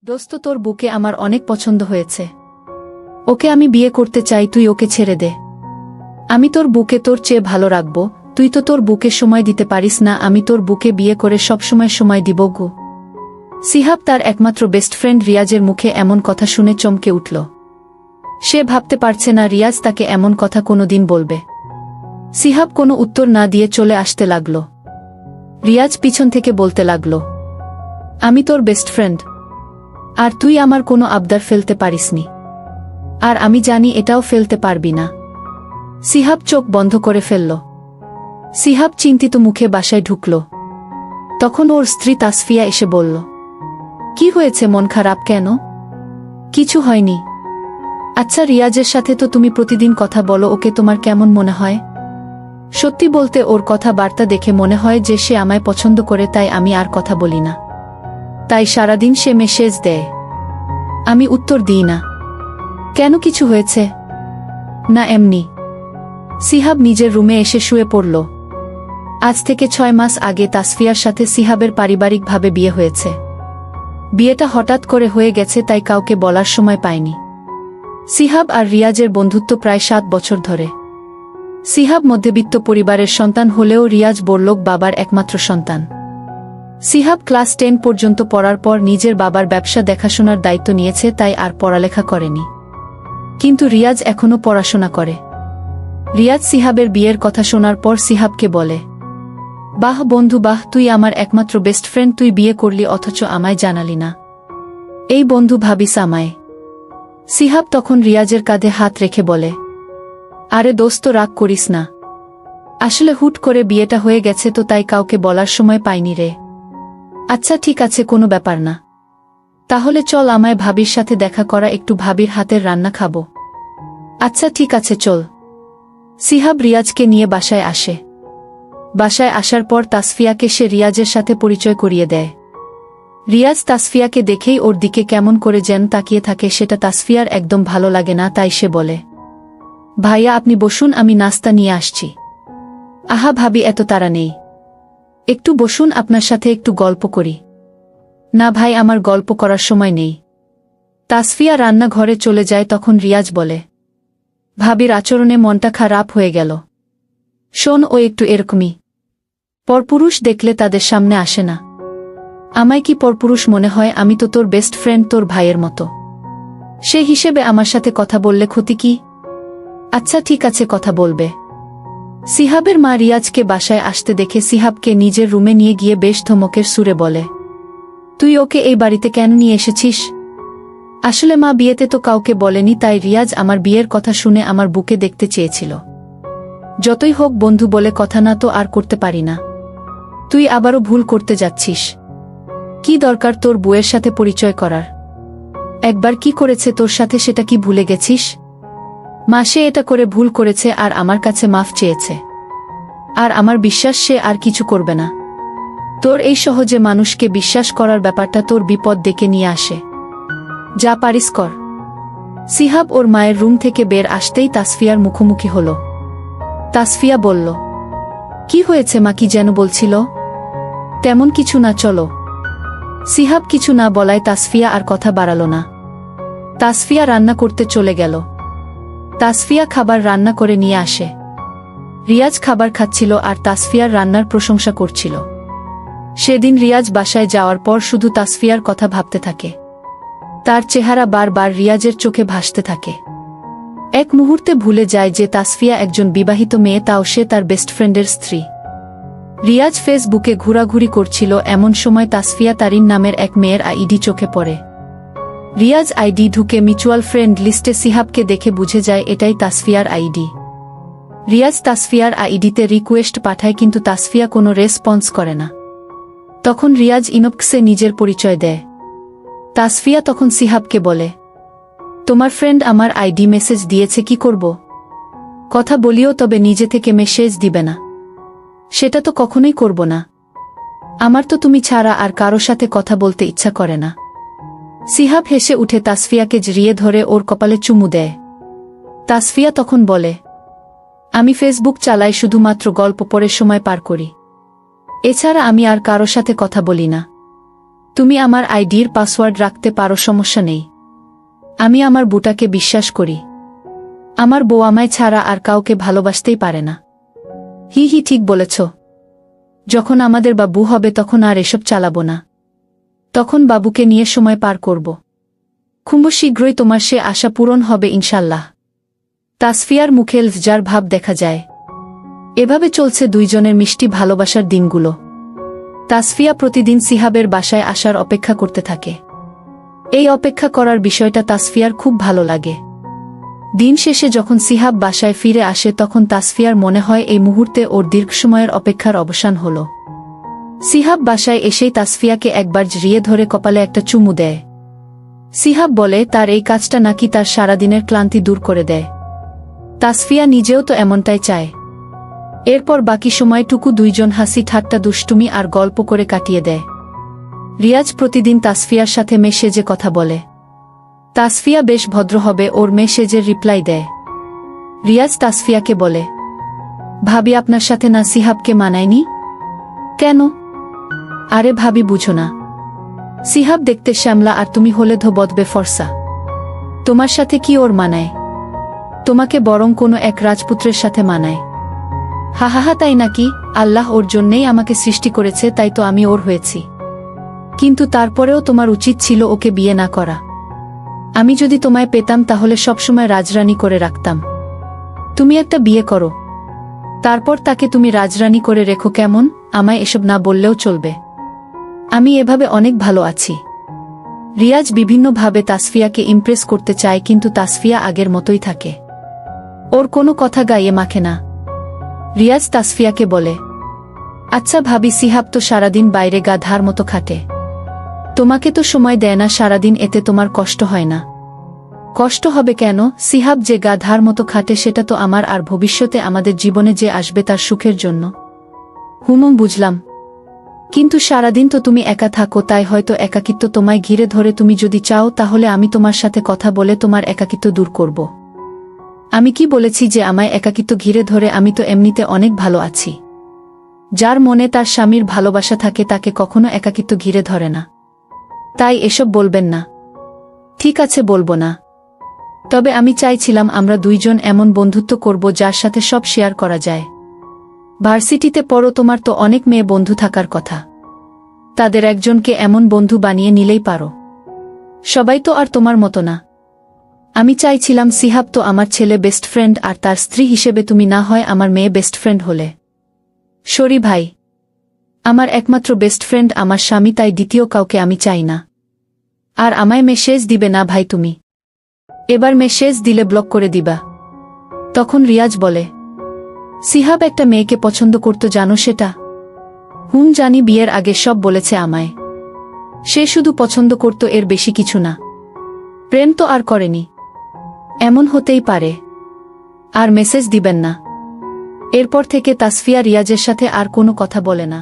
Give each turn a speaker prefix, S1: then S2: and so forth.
S1: দোস্ত, তোর বুকে আমার অনেক পছন্দ হয়েছে। ওকে আমি বিয়ে করতে চাই, তুই ওকে ছেড়ে দে। আমি তোর বুকে তোর চেয়ে ভালো রাখব। তুই তো তোর বুকে সময় দিতে পারিস না, আমি তোর বুকে বিয়ে করে সবসময় সময় দিব গো। সিহাব তার একমাত্র বেস্ট ফ্রেন্ড রিয়াজের মুখে এমন কথা শুনে চমকে উঠল। সে ভাবতে পারছে না রিয়াজ তাকে এমন কথা কোনোদিন বলবে। সিহাব কোনো উত্তর না দিয়ে চলে আসতে লাগল। রিয়াজ পিছন থেকে বলতে লাগল, আমি তোর বেস্ট ফ্রেন্ড, আর তুই আমার কোনো আবদার ফেলতে পারিসনি, আর আমি জানি এটাও ফেলতে পারবি না। সিহাব চোখ বন্ধ করে ফেলল। সিহাব চিন্তিত মুখে বাসায় ঢুকল। তখন ওর স্ত্রী তাসফিয়া এসে বলল, কি হয়েছে, মন খারাপ কেন? কিছু হয়নি। আচ্ছা, রিয়াজের সাথে তো তুমি প্রতিদিন কথা বলো, ওকে তোমার কেমন মনে হয়? সত্যি বলতে ওর কথাবার্তা দেখে মনে হয় যে সে আমায় পছন্দ করে, তাই আমি আর কথা বলি না। তাই সারাদিন সে মেসেজ দেয়, আমি উত্তর দিই না। কেন, কিছু হয়েছে? না, এমনি। সিহাব নিজের রুমে এসে শুয়ে পড়ল। আজ থেকে 6 মাস আগে তাসফিয়ার সাথে সিহাবের পারিবারিকভাবে বিয়ে হয়েছে। বিয়েটা হঠাৎ করে হয়ে গেছে, তাই কাউকে বলার সময় পায়নি। সিহাব আর রিয়াজের বন্ধুত্ব প্রায় 7 বছর ধরে। সিহাব মধ্যবিত্ত পরিবারের সন্তান হলেও রিয়াজ বড়লোক বাবার একমাত্র সন্তান। সিহাব ক্লাস 10 পর্যন্ত পড়ার পর নিজের বাবার ব্যবসা দেখাশোনার দায়িত্ব নিয়েছে, তাই আর পড়ালেখা করেনি। কিন্তু রিয়াজ এখনও পড়াশোনা করে। রিয়াজ সিহাবের বিয়ের কথা শোনার পর সিহাবকে বলে, বাহ বন্ধু বাহ, তুই আমার একমাত্র বেস্ট ফ্রেন্ড, তুই বিয়ে করলি অথচ আমায় জানালি না। এই বন্ধু ভাবিস আমায়। সিহাব তখন রিয়াজের কাঁধে হাত রেখে বলে, আরে দোস্ত, রাগ করিস না। আসলে হুট করে বিয়েটা হয়ে গেছে তো, তাই কাউকে বলার সময় পাইনি রে। আচ্ছা ঠিক আছে, কোনো ব্যাপার না। তাহলে চল আমায় ভাবির সাথে দেখা করা, একটু ভাবির হাতের রান্না খাবো। আচ্ছা ঠিক আছে, চল। সিহাব রিয়াজকে নিয়ে বাসায় আসে। বাসায় আসার পর তাসফিয়াকে সে রিয়াজের সাথে পরিচয় করিয়ে দেয়। রিয়াজ তাসফিয়াকে দেখেই ওর দিকে কেমন করে যেন তাকিয়ে থাকে, সেটা তাসফিয়ার একদম ভালো লাগে না, তাই সে বলে, ভাইয়া আপনি বসুন, আমি নাস্তা নিয়ে আসছি। আহা ভাবি, এত তাড়া নেই, একটু বসুন, আপনার সাথে একটু গল্প করি। না ভাই, আমার গল্প করার সময় নেই। তাসফিয়া রান্নাঘরে চলে যায়। তখন রিয়াজ বলে, ভাবির আচরণে মনটা খারাপ হয়ে গেল। শোন, ও একটু এরকমই। পরপুরুষ দেখলে তাদের সামনে আসে না। আমায় কি পরপুরুষ মনে হয়? আমি তো তোর বেস্ট ফ্রেন্ড, তোর ভাইয়ের মতো। সে হিসেবে আমার সাথে কথা বললে ক্ষতি কি? আচ্ছা ঠিক আছে, কথা বলবে। সিহাবের মা রিয়াজকে বাসায় আসতে দেখে সিহাবকে নিজের রুমে নিয়ে গিয়ে বেশ ধমকের সুরে বলে, তুই ওকে এই বাড়িতে কেন নিয়ে এসেছিস? আসলে মা, বিয়েতে তো কাউকে বলেনি, তাই রিয়াজ আমার বিয়ের কথা শুনে আমার বুকে দেখতে চেয়েছিল। যতই হোক বন্ধু বলে কথা, না তো আর করতে পারি না। তুই আবারও ভুল করতে যাচ্ছিস। কি দরকার তোর বউয়ের সাথে পরিচয় করার? একবার কি করেছে তোর সাথে, সেটা কি ভুলে গেছিস? মা, সে এটা করে ভুল করেছে আর আমার কাছে মাফ চেয়েছে। আর আমার বিশ্বাস সে আর কিছু করবে না। তোর এই সহজে মানুষকে বিশ্বাস করার ব্যাপারটা তোর বিপদ ডেকে নিয়ে আসে। যা পারিস কর। সিহাব ওর মায়ের রুম থেকে বের আসতেই তাসফিয়ার মুখোমুখি হল। তাসফিয়া বলল, কি হয়েছে মা, কি যেন বলছিল? তেমন কিছু না, চলো। সিহাব কিছু না বলায় তাসফিয়া আর কথা বাড়াল না। তাসফিয়া রান্না করতে চলে গেল। তাসফিয়া খাবার রান্না করে নিয়ে আসে। রিয়াজ খাবার খাচ্ছিল আর তাসফিয়ার রান্নার প্রশংসা করছিল। সেদিন রিয়াজ বাসায় যাওয়ার পর শুধু তাসফিয়ার কথা ভাবতে থাকে। তার চেহারা বারবার রিয়াজের চোখে ভাসতে থাকে। এক মুহূর্তে ভুলে যায় যে তাসফিয়া একজন বিবাহিত মেয়ে, তাও সে তার বেস্ট ফ্রেন্ডের স্ত্রী। রিয়াজ ফেসবুকে ঘোরাঘুরি করছিল, এমন সময় তাসফিয়া তারিন নামের এক মেয়ের আইডি চোখে পড়ে। রিয়াজ আইডি ঢুকে মিউচুয়াল ফ্রেন্ড লিস্টে সিহাবকে দেখে বুঝে যায় এটাই তাসফিয়ার আইডি। রিয়াজ তাসফিয়ার আইডিতে রিকোয়েস্ট পাঠায়, কিন্তু তাসফিয়া কোনো রেসপন্স করে না। তখন রিয়াজ ইনবক্সে নিজের পরিচয় দেয়। তাসফিয়া তখন সিহাবকে বলে, তোমার ফ্রেন্ড আমার আইডি মেসেজ দিয়েছে, কি করব? কথা বলিও, তবে নিজে থেকে মেসেজ দিবে না। সেটা তো কখনোই করব না। আমার তো তুমি ছাড়া আর কারো সাথে কথা বলতে ইচ্ছা করে না। সিহাব হেসে উঠে তাসফিয়াকে জড়িয়ে ধরে ওর কপালে চুমু দেয়। তাসফিয়া তখন বলে, আমি ফেসবুক চালাই, শুধুমাত্র গল্প পড়ে সময় পার করি। এছাড়া আমি আর কারো সাথে কথা বলি না। তুমি আমার আইডির পাসওয়ার্ড রাখতে পারো, সমস্যা নেই। আমি আমার বুটাকে বিশ্বাস করি। আমার বউ আমায় ছাড়া আর কাউকে ভালোবাসতেই পারে না। হি হি, ঠিক বলেছ। যখন আমাদের বাবু হবে তখন আর এসব চালাবো না। তখন বাবুকে নিয়ে সময় পার করব। খুব শীঘ্রই তোমার সে আশা পূরণ হবে ইনশাল্লাহ। তাসফিয়ার মুখে লজ্জার ভাব দেখা যায়। এভাবে চলছে দুইজনের মিষ্টি ভালোবাসার দিনগুলো। তাসফিয়া প্রতিদিন সিহাবের বাসায় আসার অপেক্ষা করতে থাকে। এই অপেক্ষা করার বিষয়টা তাসফিয়ার খুব ভালো লাগে। দিন শেষে যখন সিহাব বাসায় ফিরে আসে তখন তাসফিয়ার মনে হয় এই মুহূর্তে ওর দীর্ঘ সময়ের অপেক্ষার অবসান হল। সিহাব বাসায় এসেই তাসফিয়াকে একবার জড়িয়ে ধরে কপালে একটা চুমু দেয়। সিহাব বলে তার এই কাজটা নাকি তার সারাদিনের ক্লান্তি দূর করে দেয়। তাসফিয়া নিজেও তো এমনটাই চায়। এরপর বাকি সময়টুকু দুইজন হাসি ঠাট্টা দুষ্টুমি আর গল্প করে কাটিয়ে দেয়। রিয়াজ প্রতিদিন তাসফিয়ার সাথে মেসেজে কথা বলে। তাসফিয়া বেশ ভদ্র হবে ওর মেসেজের রিপ্লাই দেয়। রিয়াজ তাসফিয়াকে বলে, ভাবি আপনার সাথে না সিহাবকে মানায়নি কেন? আরে ভাবি, বুঝো না, সিহাব দেখতে শ্যামলা আর তুমি হলে ধোবদবে ফর্সা। তোমার সাথে কি ওর মানায়? তোমাকে বরং কোনো এক রাজপুত্রের সাথে মানায়। হাহাহা, তাই নাকি? আল্লাহ ওর জন্যেই আমাকে সৃষ্টি করেছে, তাই তো আমি ওর হয়েছি। কিন্তু তারপরেও তোমার উচিত ছিল ওকে বিয়ে না করা। আমি যদি তোমায় পেতাম তাহলে সবসময় রাজরানী করে রাখতাম। তুমি একটা বিয়ে করো, তারপর তাকে তুমি রাজরানী করে রেখো, কেমন? আমায় এসব না বললেও চলবে। আমি এভাবে অনেক ভালো আছি। রিয়াজ বিভিন্নভাবে তাসফিয়াকে ইমপ্রেস করতে চায়, কিন্তু তাসফিয়া আগের মতোই থাকে। ওর কোনো কথা গায়ে মাখে না। রিয়াজ তাসফিয়াকে বলে, আচ্ছা ভাবি, সিহাব তো সারাদিন বাইরে গাধার মতো খাটে। তোমাকে তো সময় দেয় না সারাদিন, এতে তোমার কষ্ট হয় না? কষ্ট হবে কেন? সিহাব যে গাধার মতো খাটে সেটা তো আমার আর ভবিষ্যতে আমাদের জীবনে যে আসবে তার সুখের জন্য। বুঝলাম, কিন্তু সারাদিন তো তুমি একা থাকো, তাই হয়তো একাকিত্ব তোমায় ঘিরে ধরে। তুমি যদি চাও তাহলে আমি তোমার সাথে কথা বলে তোমার একাকিত্ব দূর করব। আমি কি বলেছি যে আমায় একাকিত্ব ঘিরে ধরে? আমি তো এমনিতে অনেক ভালো আছি। যার মনে তার স্বামীর ভালোবাসা থাকে তাকে কখনো একাকিত্ব ঘিরে ধরে না। তাই এসব বলবেন না। ঠিক আছে, বলবো না। তবে আমি চাইছিলাম আমরা দুইজন এমন বন্ধুত্ব করব যার সাথে সব শেয়ার করা যায়। ভার্সিটিতে পড়ো, তোমার তো অনেক মেয়ে বন্ধু থাকার কথা। তাদের একজনকে এমন বন্ধু বানিয়ে নিলেই পারো। সবাই তো আর তোমার মতো না। আমি চাইছিলাম সিহাব তো আমার ছেলে বেস্ট ফ্রেন্ড, আর তার স্ত্রী হিসেবে তুমি না হয় আমার মেয়ে বেস্ট ফ্রেন্ড হলে। সরি ভাই, আমার একমাত্র বেস্ট ফ্রেন্ড আমার স্বামী, তাই দ্বিতীয় কাউকে আমি চাই না। আর আমায় মেসেজ দিবে না ভাই তুমি। এবার মেসেজ দিলে ব্লক করে দিবা। তখন রিয়াজ বলে, সিহাব একটা মেয়েকে পছন্দ করত, জানো সেটা? জানি, বিয়ের আগে সব বলেছে আমায়। সে শুধু পছন্দ করত, এর বেশি কিছু না। প্রেম তো আর করেনি। এমন হতেই পারে। আর মেসেজ দিবেন না। এরপর থেকে তাসফিয়া রিয়াজের সাথে আর কোনো কথা বলে না।